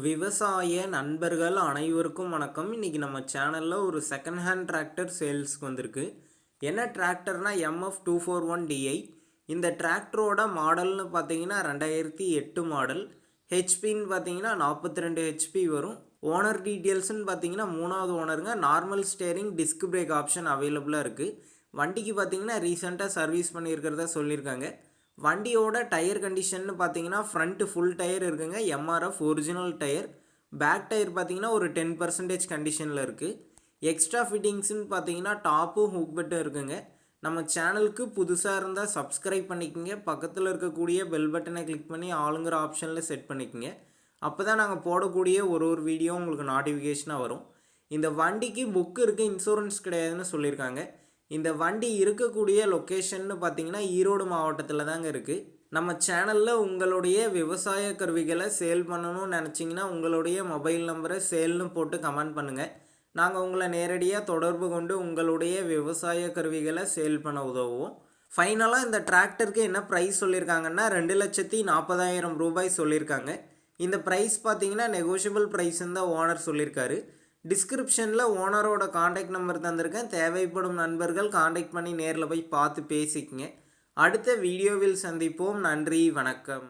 விவசாய நண்பர்கள் அனைவருக்கும் வணக்கம். இன்றைக்கி நம்ம சேனலில் ஒரு செகண்ட் ஹேண்ட் டிராக்டர் சேல்ஸ்க்கு வந்திருக்கு. என்ன டிராக்டர்னா MF241DI. இந்த டிராக்டரோட மாடல்னு பார்த்தீங்கன்னா 2008 மாடல். ஹெச்பின்னு பார்த்தீங்கன்னா 42 ஹெச்பி வரும். ஓனர் டீட்டெயில்ஸ்னு பார்த்தீங்கன்னா 3வது ஓனருங்க. Normal steering disc brake option அவைலபிளாக இருக்குது. வண்டிக்கு பார்த்தீங்கன்னா ரீசெண்டாக சர்வீஸ் பண்ணியிருக்கிறதா சொல்லியிருக்காங்க. வண்டியோட டயர் கண்டிஷன்னு பார்த்தீங்கன்னா ஃப்ரண்ட்டு ஃபுல் டயர் இருக்குங்க, MRF original tyre. Back tyre பார்த்தீங்கன்னா ஒரு 10% கண்டிஷனில் இருக்குது. எக்ஸ்ட்ரா ஃபிட்டிங்ஸ்னு பார்த்தீங்கன்னா டாப்பும் ஹூக் பெட்டும் இருக்குங்க. நம்ம சேனலுக்கு புதுசாக இருந்தால் சப்ஸ்கிரைப் பண்ணிக்கோங்க. பக்கத்தில் இருக்கக்கூடிய பெல் பட்டனை கிளிக் பண்ணி ஆளுங்கிற ஆப்ஷனில் செட் பண்ணிக்கோங்க. அப்போ தான் நாங்கள் போடக்கூடிய ஒரு வீடியோ உங்களுக்கு நோட்டிஃபிகேஷனாக வரும். இந்த வண்டிக்கு புக்கு இருக்குது, இன்சூரன்ஸ் கிடையாதுன்னு சொல்லியிருக்காங்க. இந்த வண்டி இருக்கக்கூடிய லொக்கேஷன்னு பார்த்தீங்கன்னா ஈரோடு மாவட்டத்தில் தாங்க இருக்குது. நம்ம சேனலில் உங்களுடைய விவசாய கருவிகளை சேல் பண்ணணும்னு நினச்சிங்கன்னா உங்களுடைய மொபைல் நம்பரை சேல்னு போட்டு கமெண்ட் பண்ணுங்கள். நாங்கள் உங்களை நேரடியாக தொடர்பு கொண்டு உங்களுடைய விவசாய கருவிகளை சேல் பண்ண உதவுவோம். ஃபைனலாக இந்த டிராக்டருக்கு என்ன ப்ரைஸ் சொல்லியிருக்காங்கன்னா 2,40,000 ரூபாய் சொல்லியிருக்காங்க. இந்த ப்ரைஸ் பார்த்தீங்கன்னா நெகோஷியபிள் ப்ரைஸ்ன்னு தான் ஓனர் சொல்லியிருக்காரு. டிஸ்கிரிப்ஷனில் ஓனரோட காண்டாக்ட் நம்பர் தந்திருக்கேன். தேவைப்படும் நண்பர்கள் காண்டாக்ட் பண்ணி நேரில் போய் பார்த்து பேசிக்கங்க. அடுத்த வீடியோவில் சந்திப்போம். நன்றி, வணக்கம்.